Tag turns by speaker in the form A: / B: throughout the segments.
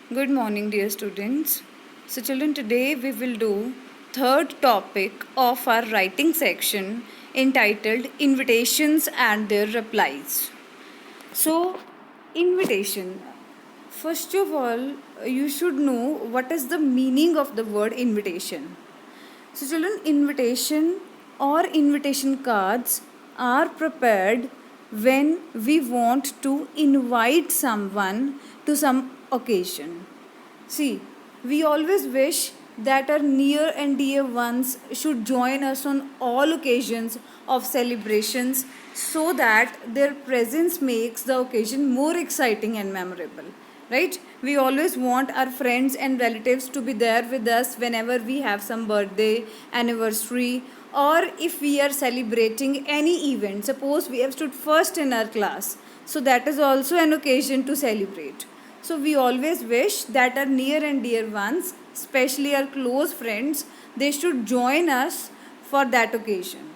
A: Good morning, dear students. So, children, today we will do third topic of our writing section entitled Invitations and Their Replies. So, invitation. First of all, you should know what is the meaning of the word invitation. So, children, invitation or invitation cards are prepared when we want to invite someone to some occasion. See, we always wish that our near and dear ones should join us on all occasions of celebrations so that their presence makes the occasion more exciting and memorable. Right? We always want our friends and relatives to be there with us whenever we have some birthday, anniversary, or if we are celebrating any event. Suppose we have stood first in our class, so that is also an occasion to celebrate. So we always wish that our near and dear ones, especially our close friends, they should join us for that occasion.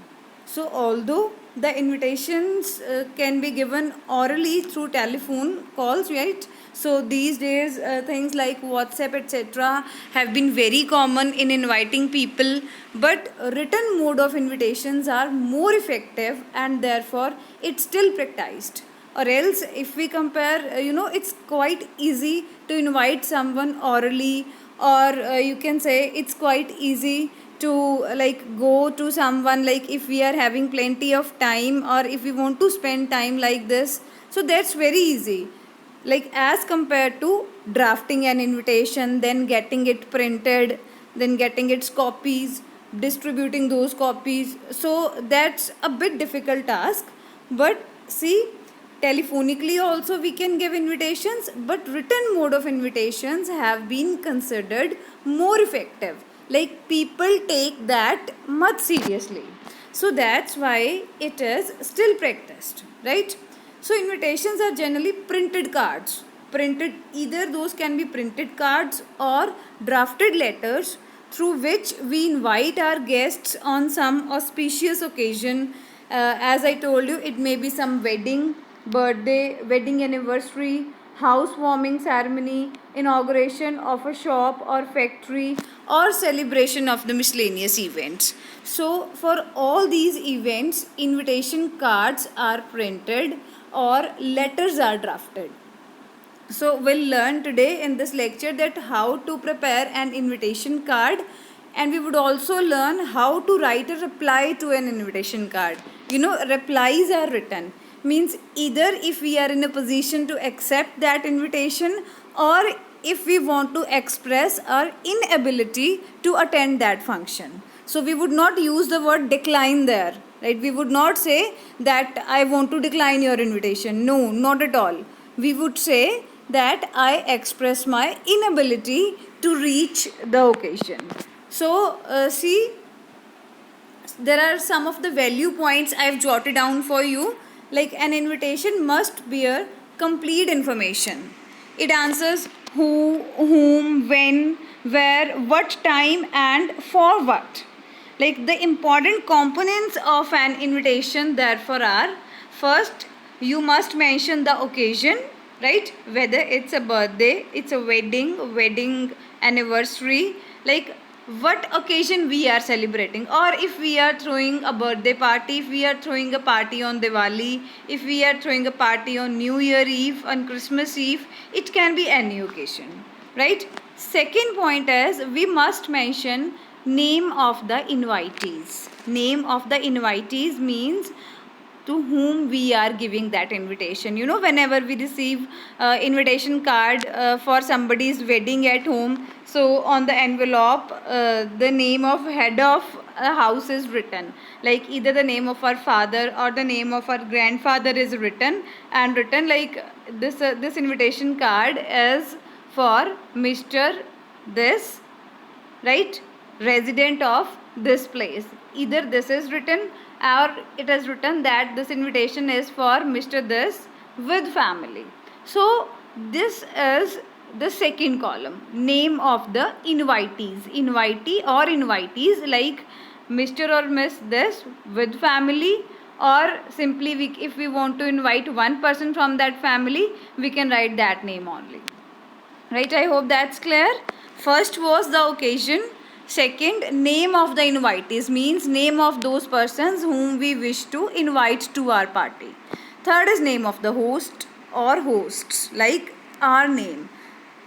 A: So although the invitations can be given orally through telephone calls, right? So these days things like WhatsApp etc. have been very common in inviting people, but written mode of invitations are more effective and therefore it's still practiced. Or else if we compare, it's quite easy to invite someone orally, or you can say it's quite easy to go to someone, like if we are having plenty of time or if we want to spend time like this, so that's very easy, like as compared to drafting an invitation, then getting it printed, then getting its copies, distributing those copies. So that's a bit difficult task. But see, telephonically also we can give invitations, but written mode of invitations have been considered more effective, like people take that much seriously. So that's why it is still practiced, right? So invitations are generally printed cards, printed, either those can be printed cards or drafted letters through which we invite our guests on some auspicious occasion. As I told you, it may be some wedding, birthday, wedding anniversary, housewarming ceremony, inauguration of a shop or factory, or celebration of the miscellaneous events. So, for all these events, invitation cards are printed or letters are drafted. So we'll learn today in this lecture that how to prepare an invitation card, and we would also learn how to write a reply to an invitation card. Replies are written, means either if we are in a position to accept that invitation, or if we want to express our inability to attend that function. So we would not use the word decline there, right? We would not say that I want to decline your invitation. No, not at all. We would say that I express my inability to reach the occasion. So, see, there are some of the value points I've jotted down for you. Like, an invitation must bear complete information. It answers who, whom, when, where, what time, and for what. Like, the important components of an invitation therefore are: first, you must mention the occasion, right? Whether it's a birthday, it's a wedding anniversary, like what occasion we are celebrating, or if we are throwing a birthday party, if we are throwing a party on Diwali, if we are throwing a party on New Year Eve, on Christmas Eve, it can be any occasion, right? Second point is, we must mention name of the invitees. Name of the invitees means to whom we are giving that invitation. Whenever we receive invitation card for somebody's wedding at home, so on the envelope the name of head of a house is written, like either the name of our father or the name of our grandfather is written, and written like this invitation card is for Mr. this, right, resident of this place. Either this is written, or it is written that this invitation is for Mr. this with family. So this is the second column, name of the invitee or invitees, like Mr. or Miss this with family, or simply if we want to invite one person from that family, we can write that name only. Right, I hope that's clear. First was the occasion. Second, name of the invitees means name of those persons whom we wish to invite to our party. Third is name of the host or hosts, like our name.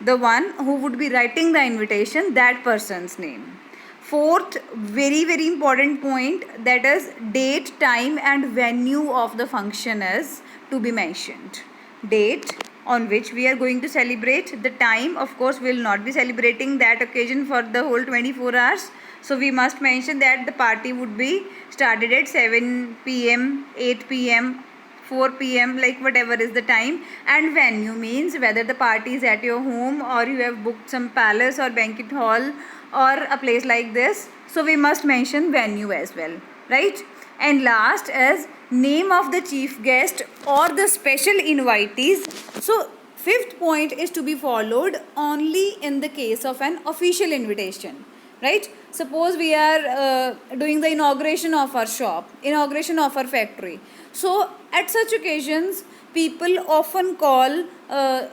A: The one who would be writing the invitation, that person's name. Fourth, very very important point, that is date, time and venue of the function is to be mentioned. Date on which we are going to celebrate. The time, of course, we will not be celebrating that occasion for the whole 24 hours. So we must mention that the party would be started at 7 p.m., 8 p.m., 4 p.m., like whatever is the time. And venue means whether the party is at your home or you have booked some palace or banquet hall or a place like this. So we must mention venue as well, right? And last is name of the chief guest or the special invitees. So fifth point is to be followed only in the case of an official invitation, right? Suppose we are doing the inauguration of our shop, inauguration of our factory. So at such occasions, people often call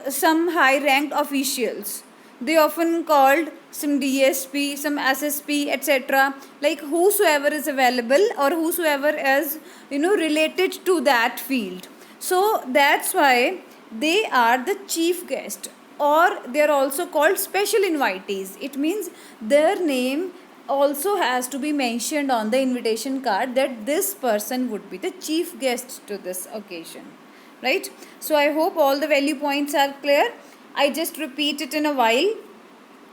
A: some high ranked officials. They often called some DSP, some SSP, etc. Like whosoever is available or whosoever is related to that field. So that's why they are the chief guest, or they are also called special invitees. It means their name also has to be mentioned on the invitation card, that this person would be the chief guest to this occasion, right? So I hope all the value points are clear. I just repeat it in a while.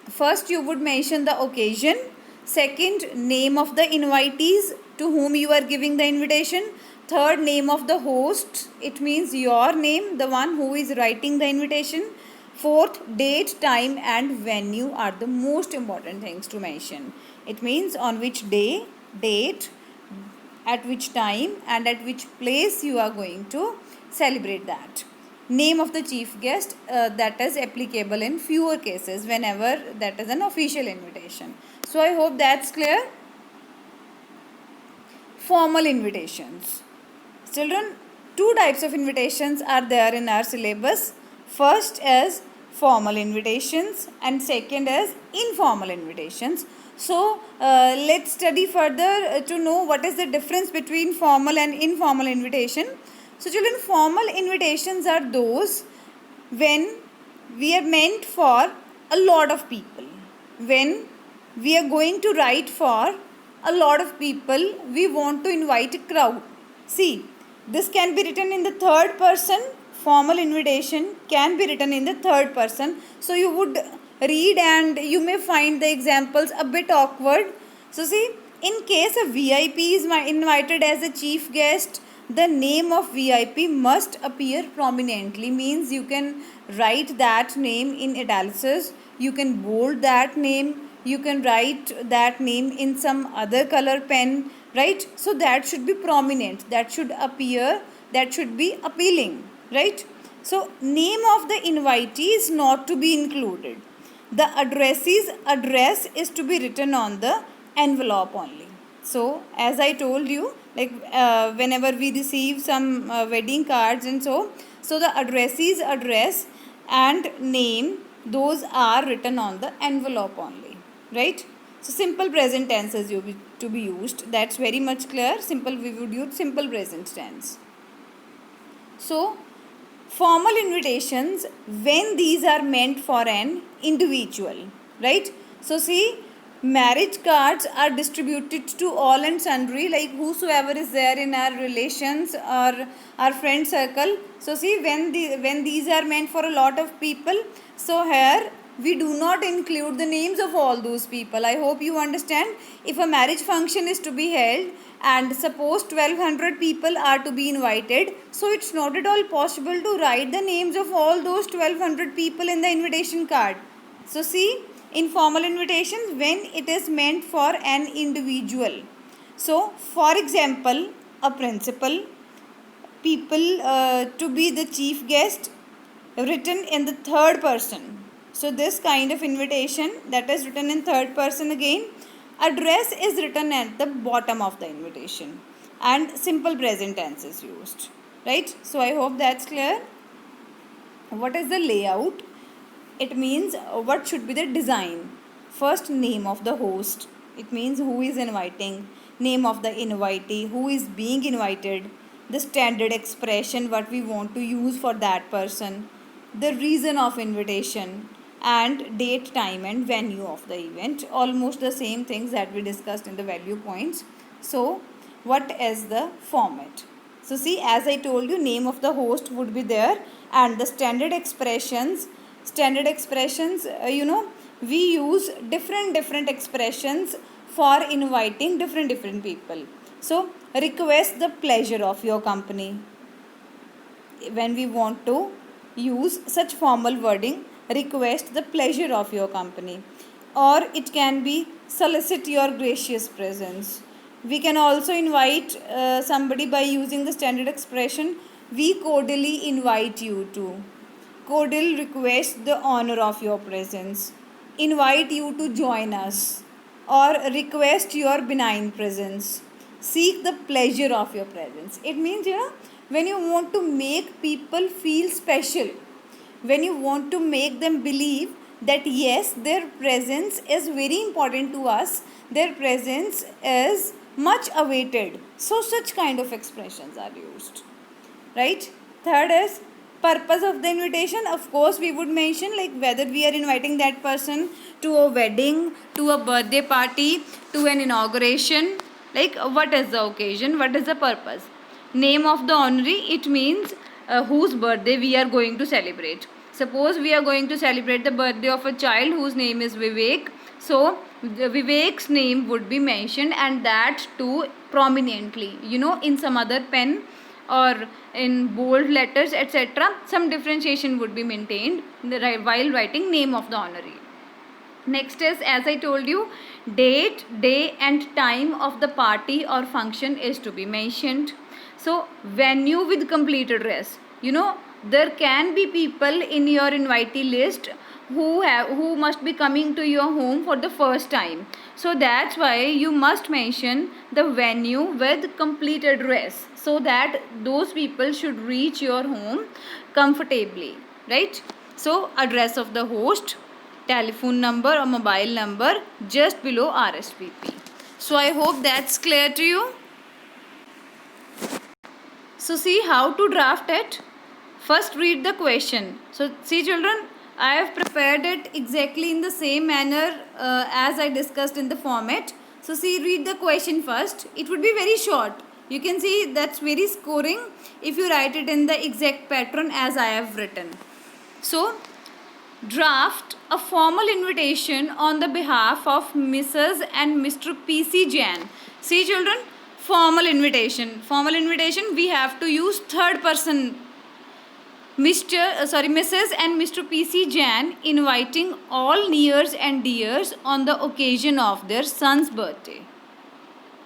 A: First, you would mention the occasion. Second, name of the invitees to whom you are giving the invitation. Third, name of the host. It means your name, the one who is writing the invitation. Fourth, date, time and venue are the most important things to mention. It means on which day, date, at which time and at which place you are going to celebrate that. Name of the chief guest, that is applicable in fewer cases whenever that is an official invitation. So I hope that's clear. Formal invitations. Children, two types of invitations are there in our syllabus. First is formal invitations and second is informal invitations. So let's study further to know what is the difference between formal and informal invitation. So children, formal invitations are those when we are meant for a lot of people. When we are going to write for a lot of people, we want to invite a crowd. See, this can be written in the third person. Formal invitation can be written in the third person. So you would read and you may find the examples a bit awkward. So see, in case a VIP is invited as a chief guest, the name of VIP must appear prominently. Means you can write that name in italics, you can bold that name, you can write that name in some other color pen, right? So that should be prominent, that should appear, that should be appealing, right? So name of the invitee is not to be included. The addressee's address is to be written on the envelope only. So as I told you, like whenever we receive some wedding cards and so the addressee's address and name, those are written on the envelope only, right? So simple present tense is to be used. That's very much clear. Simple, we would use simple present tense. So formal invitations, when these are meant for an individual, right? So see, marriage cards are distributed to all and sundry, like whosoever is there in our relations or our friend circle. So see, when these are meant for a lot of people, so here we do not include the names of all those people. I hope you understand. If a marriage function is to be held and suppose 1200 people are to be invited, so it's not at all possible to write the names of all those 1200 people in the invitation card. So see, in formal invitations, when it is meant for an individual. So for example, a principal, people to be the chief guest, written in the third person. So this kind of invitation that is written in third person again. Address is written at the bottom of the invitation and simple present tense is used, right? So I hope that's clear. What is the layout? it means what should be the design. First, name of the host. It means who is inviting, name of the invitee, who is being invited, the standard expression what we want to use for that person, the reason of invitation, and date, time, and venue of the event. Almost the same things that we discussed in the value points. So, what is the format? So, see, as I told you, name of the host would be there, and the standard expressions. We use different expressions for inviting different people. So, request the pleasure of your company. When we want to use such formal wording, request the pleasure of your company, or it can be solicit your gracious presence. We can also invite somebody by using the standard expression, we cordially invite you to. Cordial request the honor of your presence, invite you to join us, or request your benign presence, seek the pleasure of your presence. It means, when you want to make people feel special, when you want to make them believe that yes, their presence is very important to us, their presence is much awaited. So, such kind of expressions are used, right? Third is purpose of the invitation. Of course, we would mention like whether we are inviting that person to a wedding, to a birthday party, to an inauguration, like what is the occasion, what is the purpose. Name of the honoree, it means whose birthday we are going to celebrate. Suppose we are going to celebrate the birthday of a child whose name is Vivek. So Vivek's name would be mentioned, and that too prominently, in some other pen or in bold letters, etc. Some differentiation would be maintained while writing name of the honoree. Next is, as I told you, date, day and time of the party or function is to be mentioned. So, venue with complete address. There can be people in your invitee list who must be coming to your home for the first time. So that's why you must mention the venue with complete address, so that those people should reach your home comfortably, right? So address of the host, telephone number or mobile number just below RSVP. So I hope that's clear to you. So see how to draft it. First read the question. So see children, I have prepared it exactly in the same manner as I discussed in the format. So see, read the question first. It would be very short. You can see that's very scoring if you write it in the exact pattern as I have written. So draft a formal invitation on the behalf of Mrs. and Mr. P.C. Jain. See children, formal invitation. Formal invitation, we have to use third person. Mrs. and Mr. P.C. Jain inviting all nears and dears on the occasion of their son's birthday.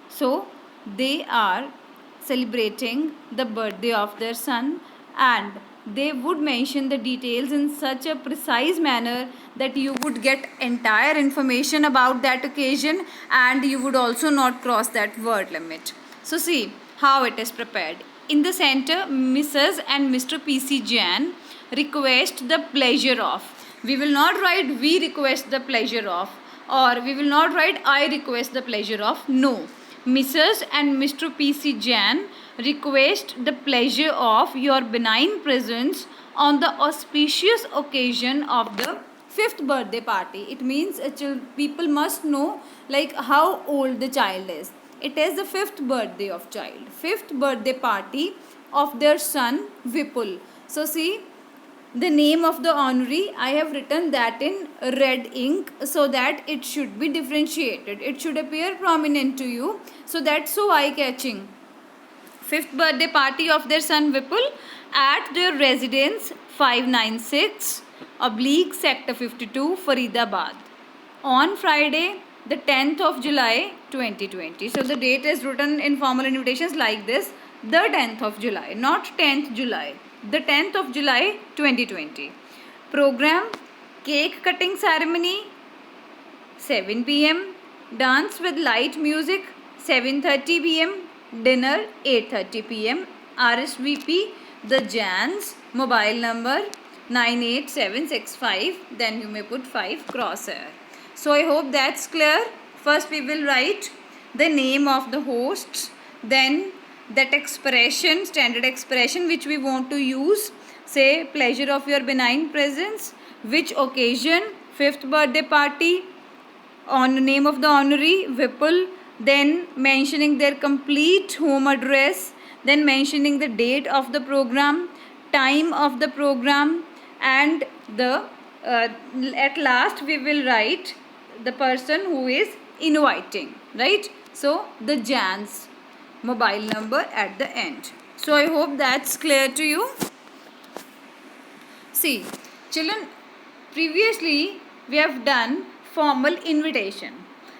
A: So, they are celebrating the birthday of their son, and they would mention the details in such a precise manner that you would get entire information about that occasion, and you would also not cross that word limit. So, see how it is prepared. In the center, Mrs. and Mr. P.C. Jain request the pleasure of. We will not write we request the pleasure of, or we will not write I request the pleasure of. No. Mrs. and Mr. P.C. Jain request the pleasure of your benign presence on the auspicious occasion of the 5th birthday party. It means people must know like how old the child is. It is the 5th birthday of child, 5th birthday party of their son Vipul. So see, the name of the honoree, I have written that in red ink so that it should be differentiated. It should appear prominent to you, so that's so eye-catching. 5th birthday party of their son Vipul at their residence 596 / Sector 52, Faridabad, on Friday, the 10th of July 2020. So the date is written in formal invitations like this, the 10th of July, not 10th July, the 10th of July 2020. Program: cake cutting ceremony 7 p.m, dance with light music 7:30 p.m, dinner 8:30 p.m. RSVP the Jains, mobile number 98765, then you may put 5 crosshair. So I hope that's clear. First we will write the name of the hosts, then that expression, standard expression which we want to use, say pleasure of your benign presence, which occasion, 5th birthday party, on name of the honoree, Whipple, then mentioning their complete home address, then mentioning the date of the program, time of the program, and the at last we will write the person who is inviting, right? So the Jan's mobile number at the end. So I hope that's clear to you. See, children, previously we have done formal invitation.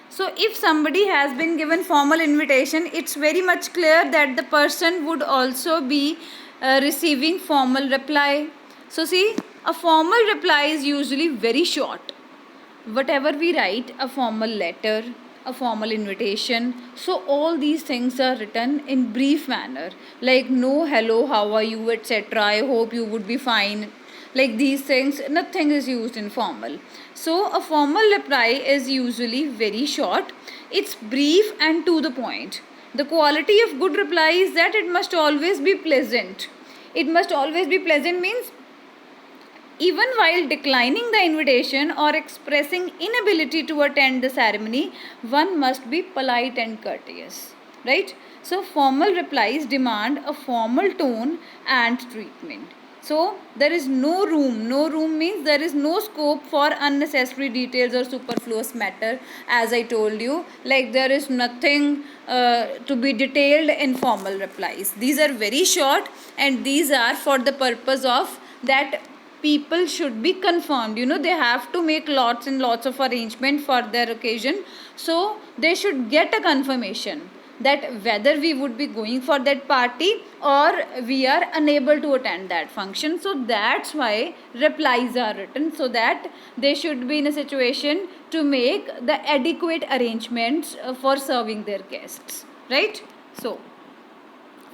A: So if somebody has been given formal invitation, it's very much clear that the person would also be receiving formal reply. So see, a formal reply is usually very short. Whatever we write, a formal letter, a formal invitation, so all these things are written in brief manner, like no, hello, how are you, etc., I hope you would be fine, like these things, nothing is used in formal. So a formal reply is usually very short, it's brief and to the point. The quality of good reply is that it must always be pleasant. It must always be pleasant means even while declining the invitation or expressing inability to attend the ceremony, one must be polite and courteous, right? So formal replies demand a formal tone and treatment. So there is no room means there is no scope for unnecessary details or superfluous matter, as I told you, like there is nothing to be detailed in formal replies. These are very short and these are for the purpose of that people should be confirmed, they have to make lots and lots of arrangement for their occasion, so they should get a confirmation that whether we would be going for that party or we are unable to attend that function. So that's why replies are written, so that they should be in a situation to make the adequate arrangements for serving their guests, right? So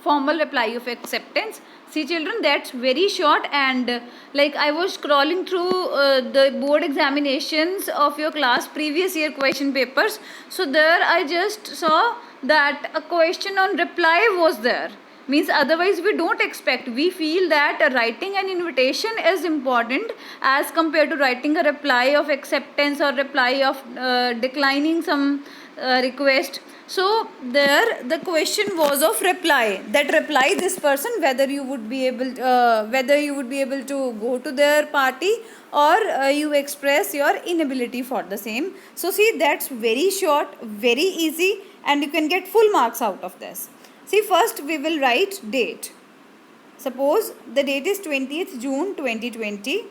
A: formal reply of acceptance, see children, that's very short. And like I was scrolling through the board examinations of your class previous year question papers, so there I just saw that a question on reply was there, means otherwise we don't expect, we feel that writing an invitation is important as compared to writing a reply of acceptance or reply of declining some request. So there the question was of reply, that reply this person whether you would be able to go to their party or you express your inability for the same. So see, that's very short, very easy, and you can get full marks out of this. See, first we will write date. Suppose the date is 20th June 2020.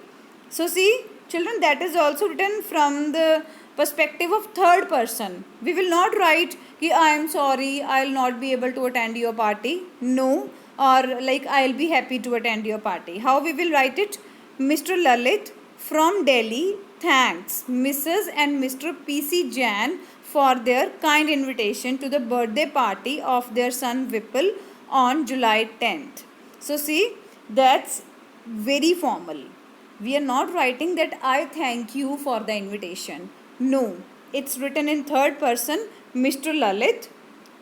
A: So see children, that is also written from the perspective of third person. We will not write ki I am sorry, I will not be able to attend your party. No. Or like I will be happy to attend your party. How we will write it? Mr. Lalit from Delhi thanks Mrs. and Mr. PC Jan for their kind invitation to the birthday party of their son Vipul on July 10th. So see, that's very formal. We are not writing that I thank you for the invitation. No, it's written in third person, Mr. Lalit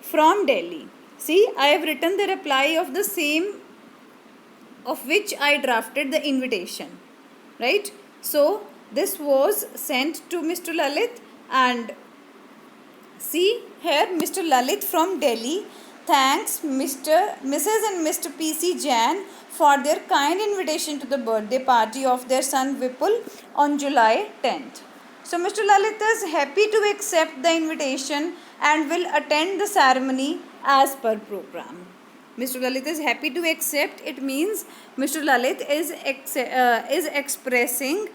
A: from Delhi. See, I have written the reply of the same of which I drafted the invitation, right? So this was sent to Mr. Lalit, and see here, Mr. Lalit from Delhi thanks Mrs. and Mr. PC Jan for their kind invitation to the birthday party of their son Vipul on July 10th. So Mr. Lalit is happy to accept the invitation and will attend the ceremony as per program. Mr. Lalit is happy to accept. It means Mr. Lalit is expressing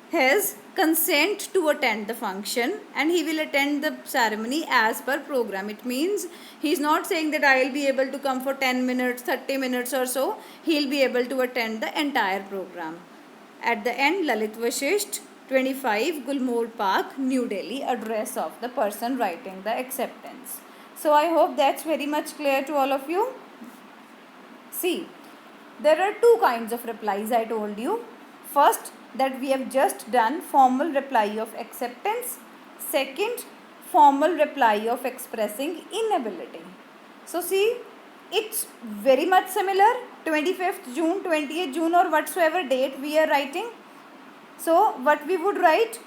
A: his consent to attend the function and he will attend the ceremony as per program. It means he is not saying that I will be able to come for 10 minutes, 30 minutes or so. He will be able to attend the entire program. At the end, Lalit Vashisht, 25 Gulmohar Park, New Delhi, address of the person writing the acceptance. So I hope that's very much clear to all of you. See, there are two kinds of replies I told you. First, that we have just done formal reply of acceptance. Second, formal reply of expressing inability. So see, it's very much similar. 25th June, 20th June, or whatsoever date we are writing. So what we would write?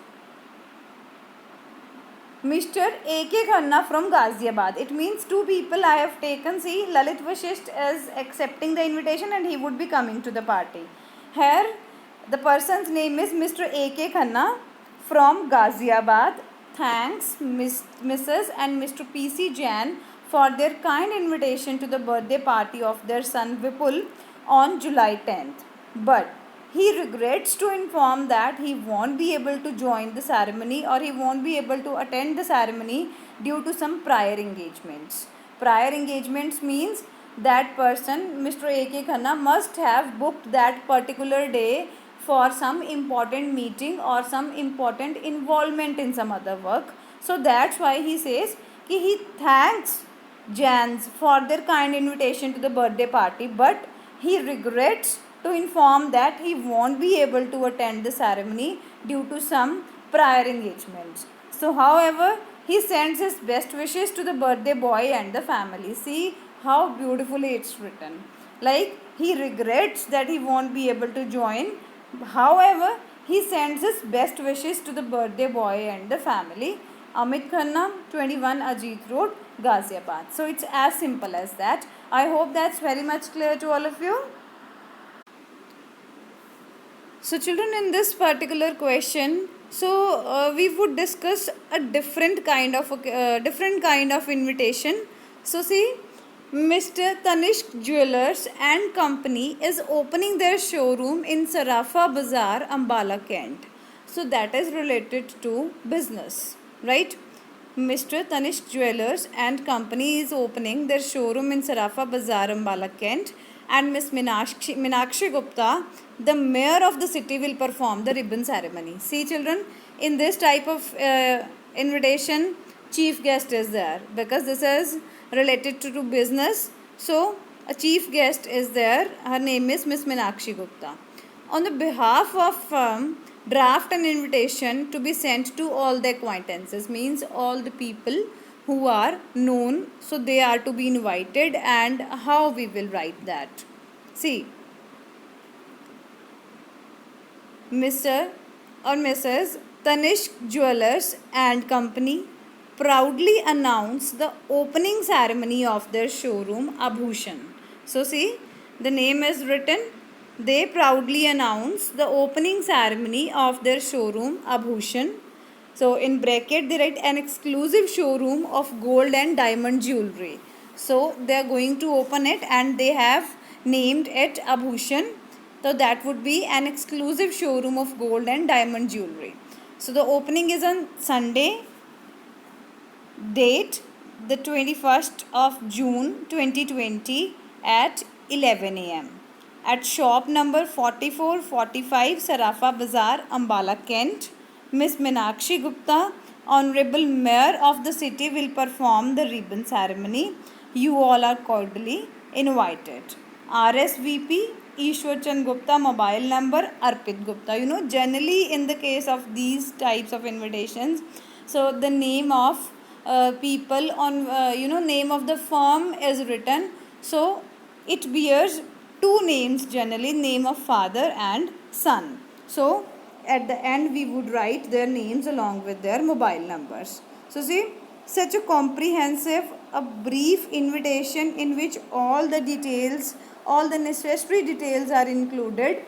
A: Mr. A.K. Khanna from Ghaziabad. It means two people I have taken. See, Lalit Vashisht is accepting the invitation and he would be coming to the party. Here, the person's name is Mr. A.K. Khanna from Ghaziabad. Thanks Mrs. and Mr. P.C. Jain for their kind invitation to the birthday party of their son Vipul on July 10th. But he regrets to inform that he won't be able to join the ceremony or he won't be able to attend the ceremony due to some prior engagements. Prior engagements means that person, Mr. A.K. Khanna, must have booked that particular day for some important meeting or some important involvement in some other work. So that's why he says he thanks Jans for their kind invitation to the birthday party, but he regrets to inform that he won't be able to attend the ceremony due to some prior engagements. So, however, he sends his best wishes to the birthday boy and the family. See how beautifully it's written. Like, he regrets that he won't be able to join. However, he sends his best wishes to the birthday boy and the family. Amit Khanna, 21 Ajit Road, Ghaziabad. So, it's as simple as that. I hope that's very much clear to all of you. So children, in this particular question, we would discuss a different kind of invitation. So see, Mr. Tanishq Jewellers and Company is opening their showroom in Sarafa Bazaar, Ambala, Kent. So that is related to business, right? Mr. Tanishq Jewellers and Company is opening their showroom in Sarafa Bazaar, Ambala, Kent, and Miss Minakshi Gupta, the mayor of the city, will perform the ribbon ceremony. See children, in this type of invitation, chief guest is there because this is related to business. So a chief guest is there. Her name is Miss Minakshi Gupta. On the behalf of firm, draft an invitation to be sent to all the acquaintances, means all the people who are known, so they are to be invited. And how we will write that? See, Mr. or Mrs. Tanishq Jewellers and Company proudly announce the opening ceremony of their showroom Abhushan. So see, the name is written. They proudly announce the opening ceremony of their showroom Abhushan. So in bracket they write an exclusive showroom of gold and diamond jewelry. So they are going to open it and they have named it Abhushan. So that would be an exclusive showroom of gold and diamond jewelry. So the opening is on Sunday, date the 21st of June 2020 at 11 a.m. at shop number 4445 Sarafa Bazaar, Ambala, Kent. Miss Minakshi Gupta, Honorable Mayor of the city, will perform the ribbon ceremony. You all are cordially invited. RSVP Ishwar Chand Gupta, mobile number Arpit Gupta. Generally in the case of these types of invitations, so the name of people on name of the firm is written. So it bears two names, generally name of father and son. So at the end we would write their names along with their mobile numbers. So see, such a comprehensive, a brief invitation in which all the details, all the necessary details are included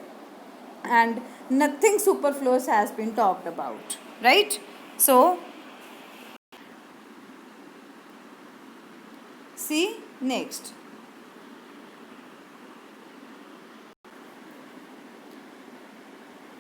A: and nothing superfluous has been talked about, right? So see next.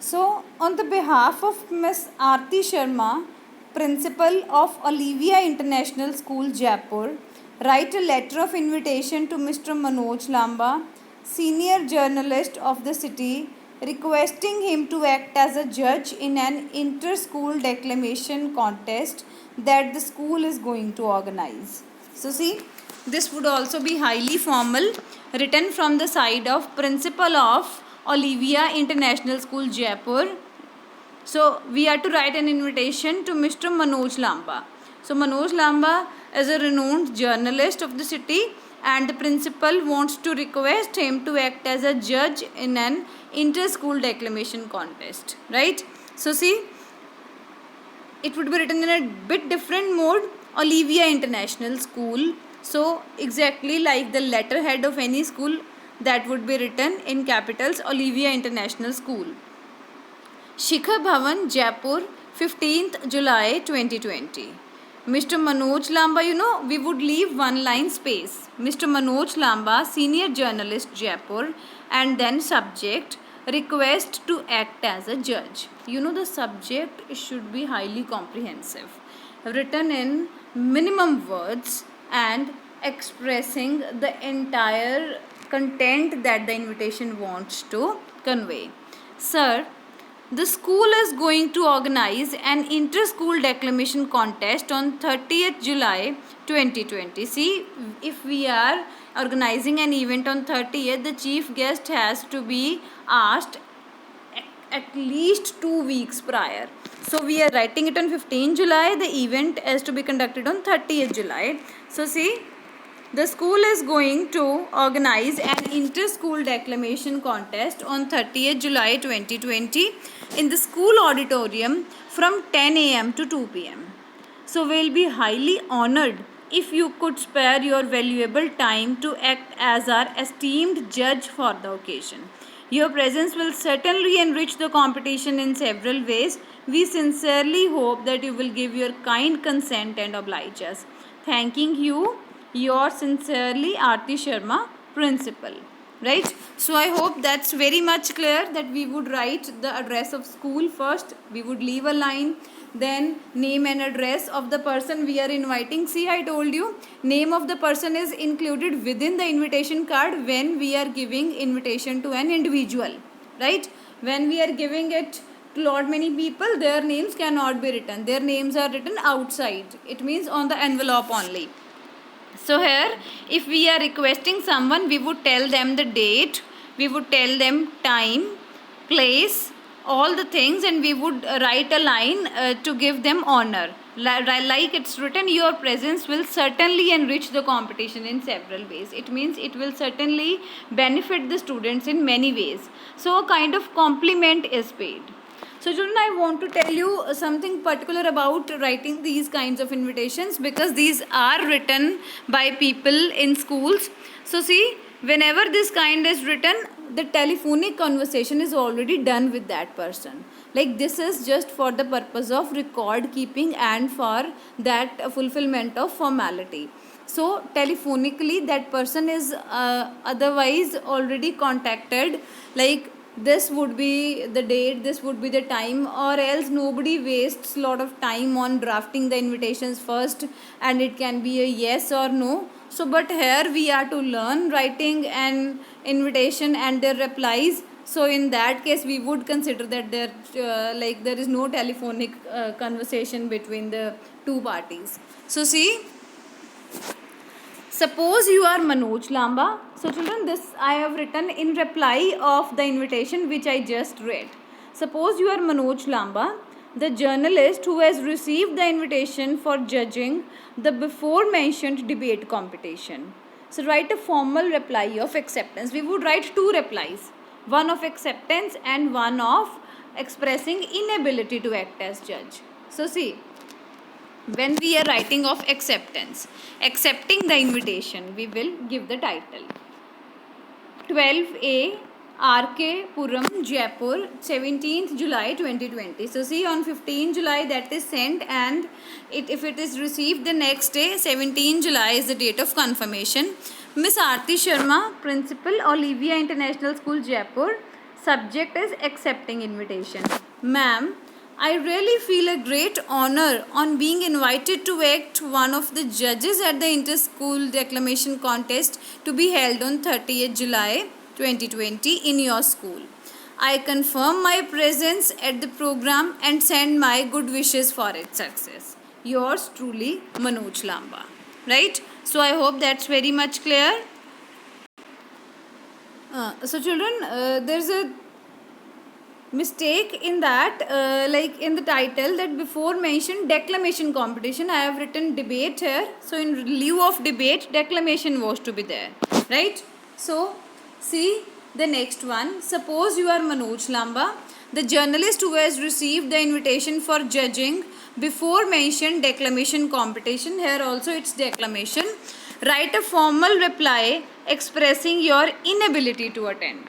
A: So on the behalf of Miss Aarti Sharma, Principal of Olivia International School, Jaipur, write a letter of invitation to Mr. Manoj Lamba, senior journalist of the city, requesting him to act as a judge in an inter-school declamation contest that the school is going to organize. So see, this would also be highly formal, written from the side of Principal of Olivia International School, Jaipur. So we are to write an invitation to Mr. Manoj Lamba. So Manoj Lamba is a renowned journalist of the city, and the principal wants to request him to act as a judge in an inter-school declamation contest. Right? So see, it would be written in a bit different mode. Olivia International School. So exactly like the letterhead of any school, that would be written in capitals, Olivia International School. Shikhar Bhavan, Jaipur, 15th July 2020. Mr. Manoj Lamba, we would leave one line space. Mr. Manoj Lamba, senior journalist, Jaipur, and then subject, request to act as a judge. The subject should be highly comprehensive, written in minimum words and expressing the entire content that the invitation wants to convey. Sir, the school is going to organize an inter-school declamation contest on 30th July 2020. See, if we are organizing an event on 30th, the chief guest has to be asked at least 2 weeks prior. So we are writing it on 15th July. The event is to be conducted on 30th July. So see, the school is going to organize an inter-school declamation contest on 30th July 2020 in the school auditorium from 10 a.m. to 2 p.m. So we'll be highly honored if you could spare your valuable time to act as our esteemed judge for the occasion. Your presence will certainly enrich the competition in several ways. We sincerely hope that you will give your kind consent and oblige us. Thanking you, yours sincerely, Aarti Sharma, Principal. Right? So I hope that's very much clear that we would write the address of school first. We would leave a line, then name and address of the person we are inviting. See, I told you, name of the person is included within the invitation card when we are giving invitation to an individual. Right? When we are giving it to lot many people, their names cannot be written. Their names are written outside. It means on the envelope only. So here, if we are requesting someone, we would tell them the date, we would tell them time, place, all the things, and we would write a line to give them honor. Like it's written, your presence will certainly enrich the competition in several ways. It means it will certainly benefit the students in many ways. So a kind of compliment is paid. So children, I want to tell you something particular about writing these kinds of invitations, because these are written by people in schools. So see, whenever this kind is written, the telephonic conversation is already done with that person. Like this is just for the purpose of record keeping and for that fulfillment of formality. So telephonically that person is otherwise already contacted, like this would be the date, this would be the time, or else nobody wastes a lot of time on drafting the invitations first and it can be a yes or no. So but here we are to learn writing an invitation and their replies. So in that case we would consider that there is no telephonic conversation between the two parties. So see, suppose you are Manoj Lamba. So children, this I have written in reply of the invitation which I just read. Suppose you are Manoj Lamba, the journalist who has received the invitation for judging the before mentioned debate competition. So write a formal reply of acceptance. We would write two replies, one of acceptance and one of expressing inability to act as judge. So see, when we are writing of acceptance, accepting the invitation, we will give the title 12A RK Puram, Jaipur, 17th July 2020. So see, on 15th July that is sent, and if it is received the next day, 17th July is the date of confirmation. Miss Aarti Sharma, Principal, Olivia International School, Jaipur. Subject is accepting invitation. Ma'am, I really feel a great honor on being invited to act one of the judges at the inter-school declamation contest to be held on 30th July 2020 in your school. I confirm my presence at the program and send my good wishes for its success. Yours truly, Manoj Lamba. Right? So I hope that's very much clear. So children, there's a mistake in that, like in the title, that before mentioned declamation competition, I have written debate here. So in lieu of debate, declamation was to be there, right? So see the next one. Suppose you are Manoj Lamba, the journalist who has received the invitation for judging before mentioned declamation competition. Here also it's declamation. Write a formal reply expressing your inability to attend,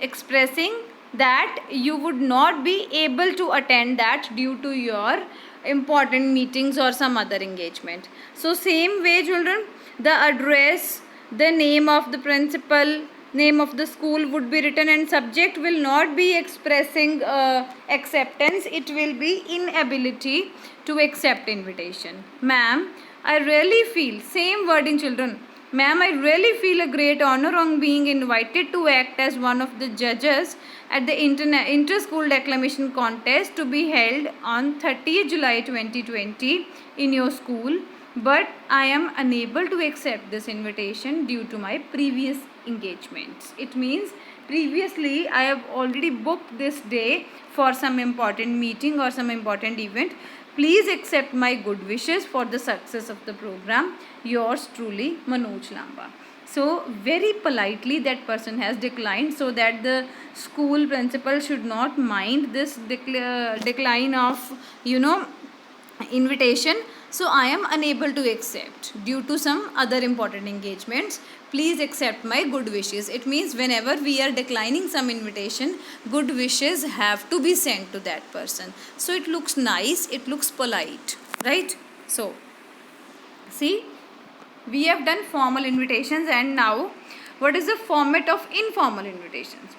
A: expressing that you would not be able to attend that due to your important meetings or some other engagement. So same way children, the address, the name of the principal, name of the school would be written, and subject will not be expressing acceptance, it will be inability to accept invitation. Ma'am, I really feel, same wording children, ma'am, I really feel a great honor on being invited to act as one of the judges at the inter-school declamation contest to be held on 30th July 2020 in your school, but I am unable to accept this invitation due to my previous engagements. It means previously I have already booked this day for some important meeting or some important event. Please accept my good wishes for the success of the program. Yours truly, Manoj Lamba. So very politely that person has declined, so that the school principal should not mind this decline of invitation. So I am unable to accept due to some other important engagements. Please accept my good wishes. It means whenever we are declining some invitation, good wishes have to be sent to that person. So it looks nice, it looks polite, right? So see, we have done formal invitations, and now what is the format of informal invitations?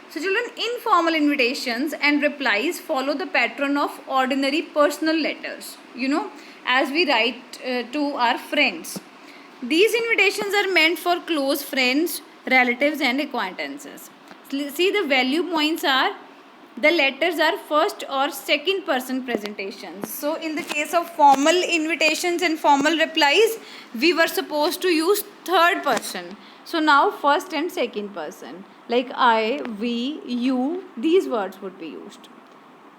A: So children, informal invitations and replies follow the pattern of ordinary personal letters, as we write to our friends. These invitations are meant for close friends, relatives and acquaintances. See, the value points are, the letters are first or second person presentations. So in the case of formal invitations and formal replies, we were supposed to use third person. So now first and second person, like I, we, you, these words would be used.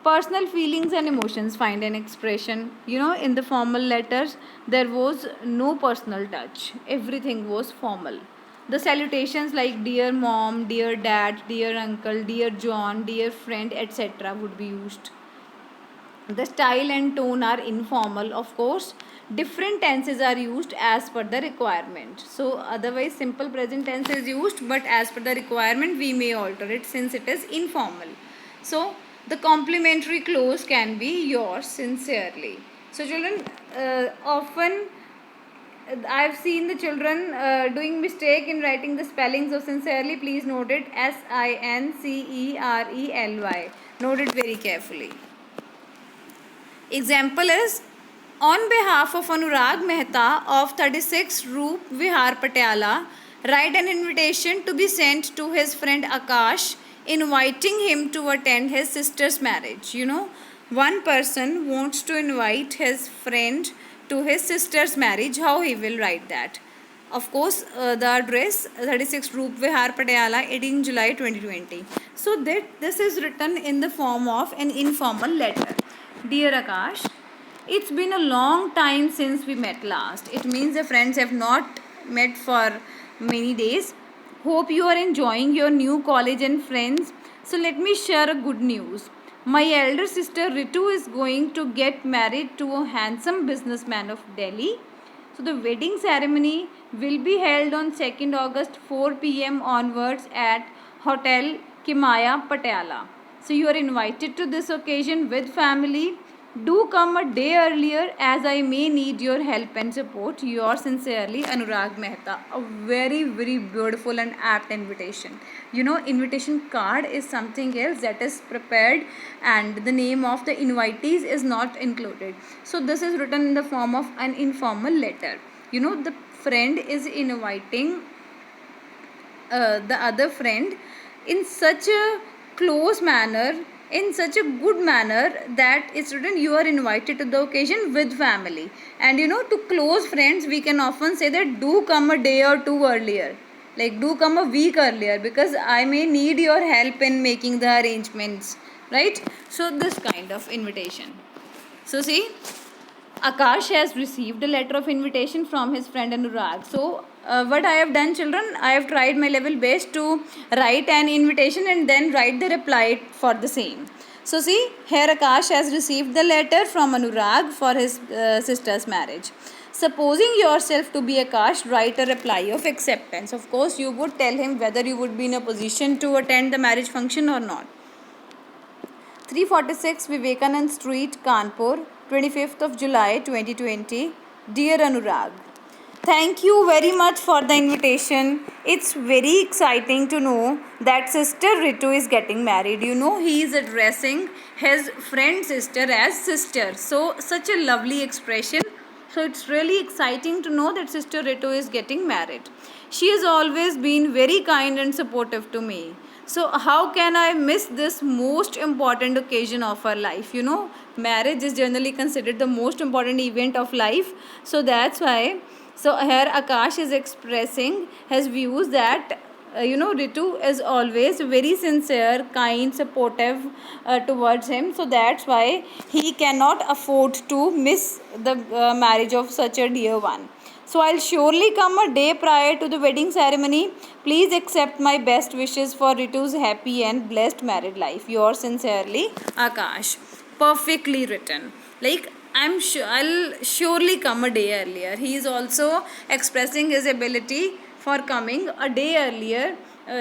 A: Personal feelings and emotions find an expression. In the formal letters, there was no personal touch, everything was formal. The salutations like dear mom, dear dad, dear uncle, dear John, dear friend, etc. would be used. The style and tone are informal, of course. Different tenses are used as per the requirement. So otherwise simple present tense is used, but as per the requirement we may alter it since it is informal. So the complimentary clause can be yours sincerely. So children, often I've seen the children doing mistake in writing the spellings of sincerely. Please note it, Sincerely. Note it very carefully. Example is, on behalf of Anurag Mehta of 36 Roop Vihar Patiala, write an invitation to be sent to his friend Akash, inviting him to attend his sister's marriage. One person wants to invite his friend to his sister's marriage. How he will write that? Of course, the address 36 Roop Vihar Patiala, 18 July 2020. So this is written in the form of an informal letter. Dear Akash, it's been a long time since we met last. It means the friends have not met for many days. Hope you are enjoying your new college and friends. So let me share a good news. My elder sister Ritu is going to get married to a handsome businessman of Delhi. So the wedding ceremony will be held on 2nd August 4 p.m. onwards at Hotel Kimaya, Patiala. So you are invited to this occasion with family. Do come a day earlier as I may need your help and support. Yours sincerely, Anurag Mehta. A very, very beautiful and apt invitation. Invitation card is something else that is prepared, and the name of the invitees is not included. So this is written in the form of an informal letter. The friend is inviting the other friend in such a close manner, in such a good manner, that it's written you are invited to the occasion with family. And to close friends we can often say that do come a day or two earlier. Like, do come a week earlier because I may need your help in making the arrangements, right? So this kind of invitation. So see, Akash has received a letter of invitation from his friend Anurag. So, what I have done, children, I have tried my level best to write an invitation and then write the reply for the same. So, see, here Akash has received the letter from Anurag for his sister's marriage. Supposing yourself to be Akash, write a reply of acceptance. Of course, you would tell him whether you would be in a position to attend the marriage function or not. 346 Vivekanand Street, Kanpur, 25th of July 2020. Dear Anurag, thank you very much for the invitation. It's very exciting to know that sister Ritu is getting married. You know, he is addressing his friend sister as sister. So, such a lovely expression. So, it's really exciting to know that sister Ritu is getting married. She has always been very kind and supportive to me. So, how can I miss this most important occasion of our life? You know, marriage is generally considered the most important event of life. So, that's why. So, here Akash is expressing his views that Ritu is always very sincere, kind, supportive towards him. So that's why he cannot afford to miss the marriage of such a dear one. So I'll surely come a day prior to the wedding ceremony. Please accept my best wishes for Ritu's happy and blessed married life. Yours sincerely, Akash. Perfectly written. Like, I'm sure I'll surely come a day earlier. He is also expressing his ability for coming a day earlier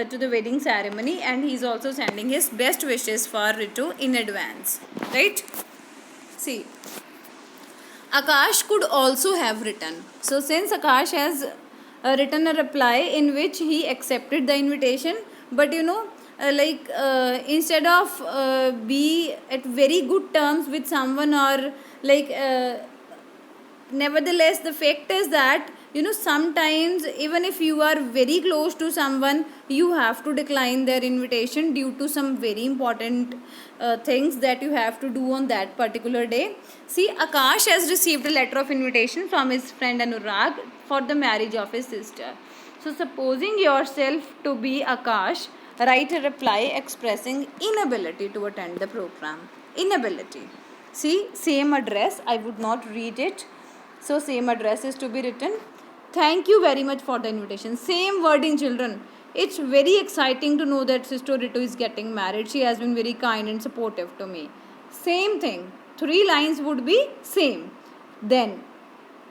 A: to the wedding ceremony, and he is also sending his best wishes for Ritu in advance. Right? See, Akash could also have written. So, since Akash has written a reply in which he accepted the invitation, but instead of be at very good terms with someone, or nevertheless, the fact is that sometimes even if you are very close to someone, you have to decline their invitation due to some very important things that you have to do on that particular day. See, Akash has received a letter of invitation from his friend Anurag for the marriage of his sister. So, supposing yourself to be Akash, write a reply expressing inability to attend the program. Inability. See, same address. I would not read it. So, same address is to be written. Thank you very much for the invitation. Same wording, children. It's very exciting to know that Sister Ritu is getting married. She has been very kind and supportive to me. Same thing. 3 lines would be same. Then,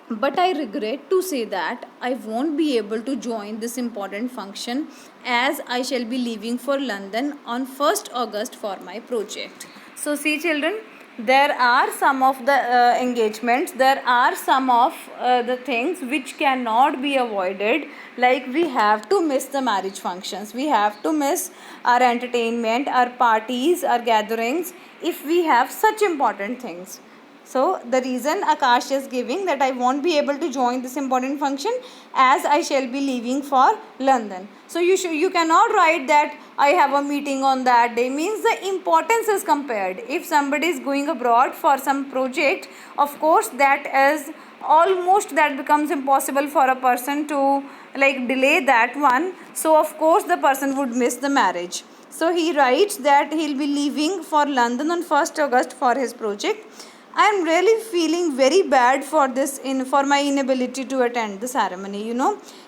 A: but I regret to say that I won't be able to join this important function as I shall be leaving for London on 1st August for my project. So, see, children, there are some of the engagements, there are some of the things which cannot be avoided. Like, we have to miss the marriage functions, we have to miss our entertainment, our parties, our gatherings, if we have such important things. So, the reason Akash is giving that I won't be able to join this important function as I shall be leaving for London. So, you cannot write that I have a meeting on that day, means the importance is compared. If somebody is going abroad for some project, of course that is almost, that becomes impossible for a person to delay that one. So, of course the person would miss the marriage. So, he writes that he'll be leaving for London on 1st August for his project. I am really feeling very bad for for my inability to attend the ceremony.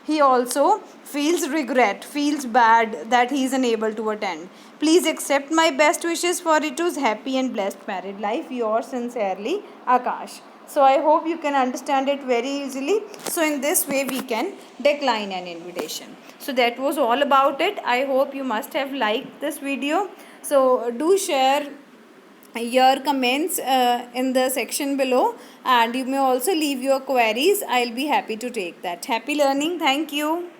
A: He also feels regret, feels bad that he is unable to attend. Please accept my best wishes for Ritu's happy and blessed married life. Yours sincerely, Akash. So I hope you can understand it very easily. So in this way we can decline an invitation. So that was all about it. I hope you must have liked this video. So do share your comments in the section below, and you may also leave your queries. I'll be happy to take that. Happy learning. Thank you.